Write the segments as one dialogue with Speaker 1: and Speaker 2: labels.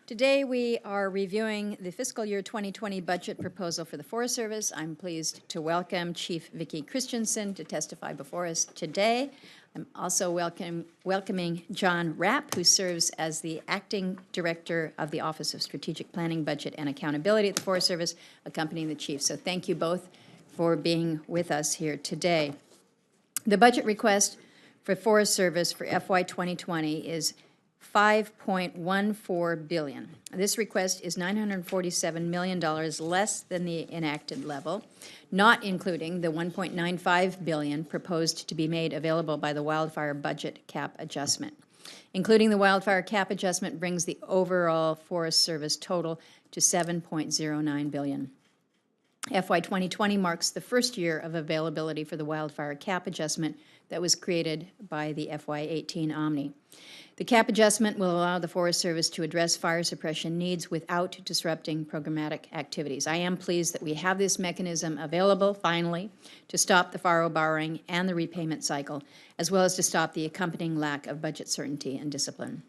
Speaker 1: Today we are reviewing the fiscal year 2020 budget proposal for the Forest Service. I'm pleased to welcome Chief Vicki Christensen to testify before us today. I'm also welcoming John Rapp, who serves as the Acting Director of the Office of Strategic Planning, Budget, and Accountability at the Forest Service, accompanying the Chief. So thank you both for being with us here today. The budget request for Forest Service for FY 2020 is $5.14 billion. This request is $947 million less than the enacted level, not including the $1.95 billion proposed to be made available by the wildfire budget cap adjustment. Including the wildfire cap adjustment brings the overall Forest Service total to $7.09 billion. FY 2020 marks the first year of availability for the wildfire cap adjustment that was created by the FY18 Omni. The cap adjustment will allow the Forest Service to address fire suppression needs without disrupting programmatic activities. I am pleased that we have this mechanism available, finally, to stop the faro borrowing and the repayment cycle, as well as to stop the accompanying lack of budget certainty and discipline.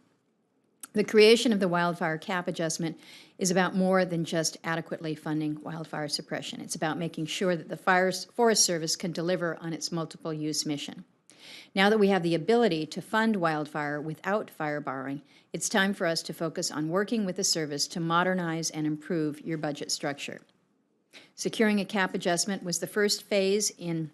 Speaker 1: The creation of the wildfire cap adjustment is about more than just adequately funding wildfire suppression. It's about making sure that the Forest Service can deliver on its multiple use mission. Now that we have the ability to fund wildfire without fire borrowing, it's time for us to focus on working with the service to modernize and improve your budget structure. Securing a cap adjustment was the first phase in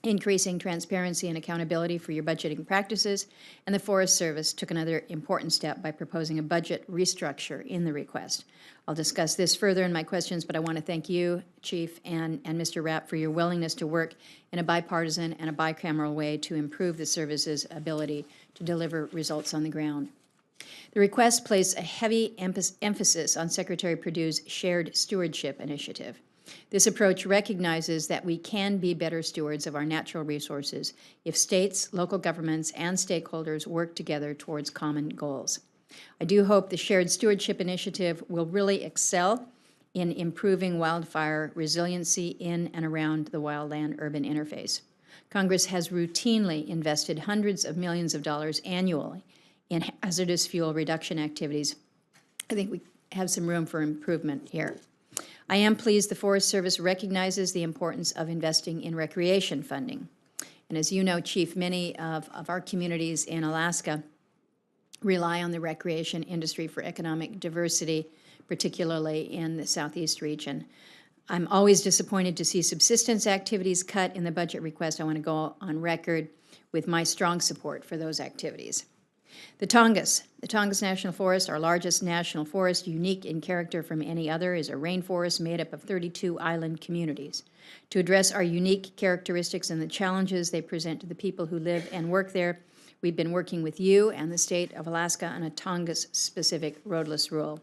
Speaker 1: increasing transparency and accountability for your budgeting practices, and the Forest Service took another important step by proposing a budget restructure in the request. I'll discuss this further in my questions, but I want to thank you, Chief, and Mr. Rapp for your willingness to work in a bipartisan and a bicameral way to improve the service's ability to deliver results on the ground. The request placed a heavy emphasis on Secretary Perdue's Shared Stewardship Initiative. This approach recognizes that we can be better stewards of our natural resources if states, local governments, and stakeholders work together towards common goals. I do hope the Shared Stewardship Initiative will really excel in improving wildfire resiliency in and around the wildland-urban interface. Congress has routinely invested hundreds of millions of dollars annually in hazardous fuel reduction activities. I think we have some room for improvement here. I am pleased the Forest Service recognizes the importance of investing in recreation funding. And as you know, Chief, many of our communities in Alaska rely on the recreation industry for economic diversity, particularly in the southeast region. I'm always disappointed to see subsistence activities cut in the budget request. I want to go on record with my strong support for those activities. The Tongass National Forest, our largest national forest, unique in character from any other, is a rainforest made up of 32 island communities. To address our unique characteristics and the challenges they present to the people who live and work there, we've been working with you and the state of Alaska on a Tongass-specific roadless rule.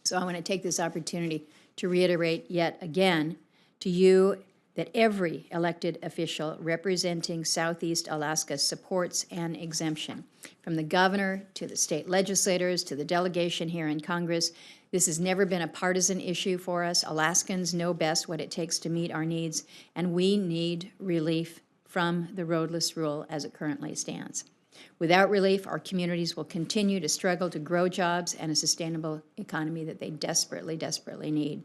Speaker 1: So I want to take this opportunity to reiterate yet again to you that every elected official representing Southeast Alaska supports an exemption. From the governor to the state legislators to the delegation here in Congress, this has never been a partisan issue for us. Alaskans know best what it takes to meet our needs, and we need relief from the roadless rule as it currently stands. Without relief, our communities will continue to struggle to grow jobs and a sustainable economy that they desperately, desperately need.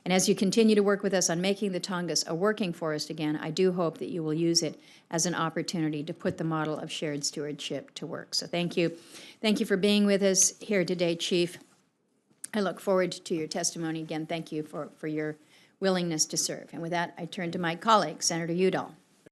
Speaker 1: And as you continue to work with us on making the Tongass a working forest again, I do hope that you will use it as an opportunity to put the model of shared stewardship to work. So thank you. Thank you for being with us here today, Chief. I look forward to your testimony. Again, thank you for your willingness to serve. And with that, I turn to my colleague, Senator Udall.